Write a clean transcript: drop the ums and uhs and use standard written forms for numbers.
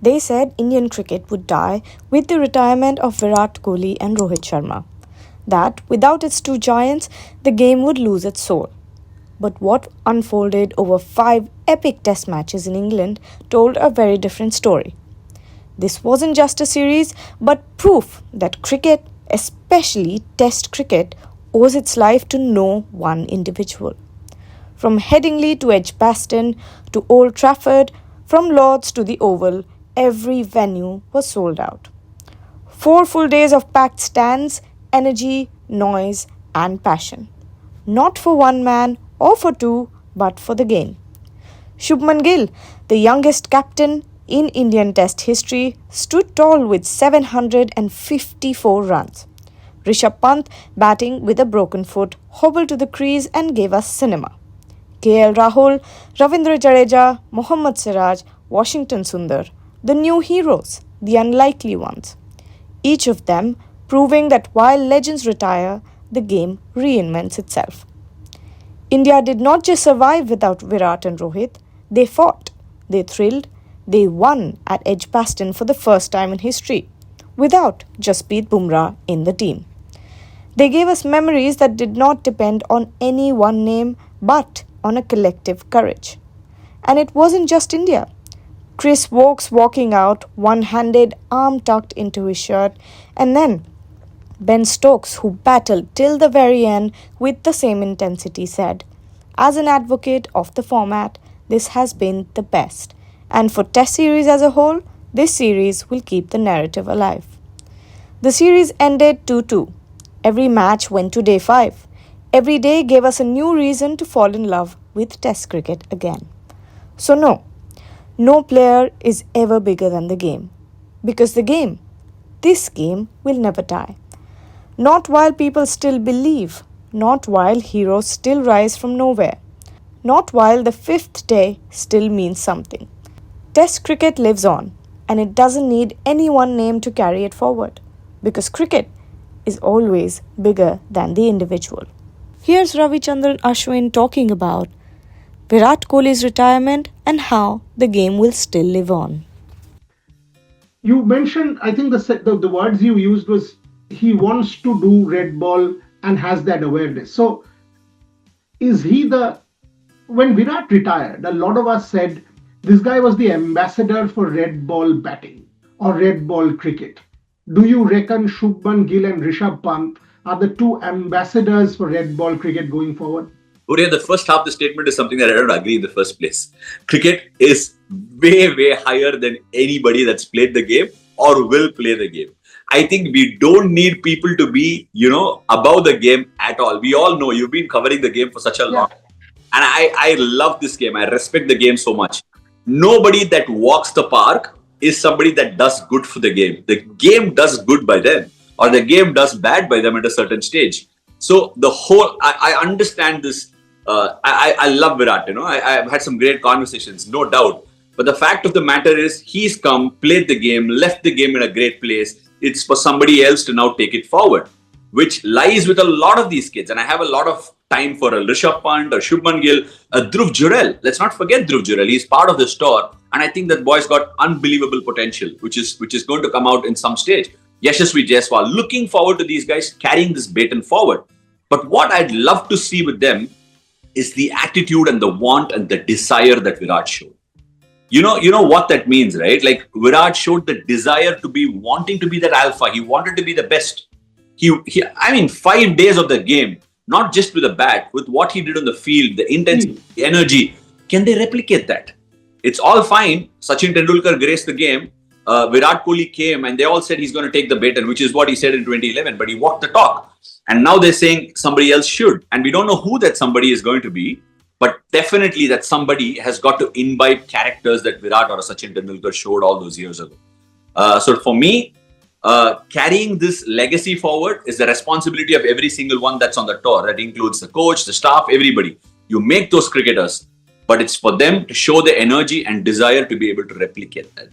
They said Indian cricket would die with the retirement of Virat Kohli and Rohit Sharma. That without its two giants, the game would lose its soul. But what unfolded over 5 epic test matches in England told a very different story. This wasn't just a series, but proof that cricket, especially Test cricket, owes its life to no one individual. From Headingley to Edgbaston to Old Trafford, from Lord's to the Oval, every venue was sold out. 4 full days of packed stands, energy, noise, and passion. Not for one man or for two, but for the game. Shubman Gill, the youngest captain in Indian Test history, stood tall with 754 runs. Rishabh Pant, batting with a broken foot, hobbled to the crease and gave us cinema. KL Rahul, Ravindra Jadeja, Mohammad Siraj, Washington Sundar, the new heroes, the unlikely ones. Each of them proving that while legends retire, the game reinvents itself. India did not just survive without Virat and Rohit, they fought, they thrilled, they won at Edgbaston for the first time in history, without Jasprit Bumrah in the team. They gave us memories that did not depend on any one name, but on a collective courage. And it wasn't just India. Chris Wokes walking out, one-handed, arm tucked into his shirt, and then Ben Stokes, who battled till the very end with the same intensity, said, "As an advocate of the format, this has been the best. And for Test series as a whole, this series will keep the narrative alive." The series ended 2-2. Every match went to day 5. Every day gave us a new reason to fall in love with Test cricket again. So no player is ever bigger than the game. Because this game will never die. Not while people still believe, not while heroes still rise from nowhere, not while the 5th day still means something. Test cricket lives on, and it doesn't need any one name to carry it forward, because cricket is always bigger than the individual. Here's Ravichandran Ashwin talking about Virat Kohli's retirement and how the game will still live on. You mentioned, I think the words you used was he wants to do red ball and has that awareness. So is he when Virat retired, a lot of us said this guy was the ambassador for red ball batting or red ball cricket. Do you reckon Shubman Gill and Rishabh Pant are the two ambassadors for red ball cricket going forward? Uriya, the first half of the statement is something that I don't agree in the first place. Cricket is way, way higher than anybody that's played the game or will play the game. I think we don't need people to be, above the game at all. We all know you've been covering the game for such a long time. And I love this game. I respect the game so much. Nobody that walks the park is somebody that does good for the game. The game does good by them, or the game does bad by them at a certain stage. So I understand this. I love Virat, I've had some great conversations, no doubt. But the fact of the matter is he's come, played the game, left the game in a great place. It's for somebody else to now take it forward, which lies with a lot of these kids. And I have a lot of time for a Rishabh Pant or Shubman Gill, Dhruv Jurel. Let's not forget Dhruv Jurel. He's part of the store. And I think that boy's got unbelievable potential, which is going to come out in some stage. Yashasvi Jaiswal, looking forward to these guys carrying this baton forward. But what I'd love to see with them is the attitude and the want and the desire that Virat showed. You know what that means, right? Like Virat showed the desire to be wanting to be that alpha. He wanted to be the best. 5 days of the game, not just with a bat, with what he did on the field, the intensity, the energy. Can they replicate that? It's all fine. Sachin Tendulkar graced the game. Virat Kohli came and they all said he's going to take the baton, which is what he said in 2011, but he walked the talk. And now they're saying somebody else should. And we don't know who that somebody is going to be, but definitely that somebody has got to imbibe characters that Virat or Sachin Tendulkar showed all those years ago. So for me, carrying this legacy forward is the responsibility of every single one that's on the tour. That includes the coach, the staff, everybody. You make those cricketers, but it's for them to show the energy and desire to be able to replicate that.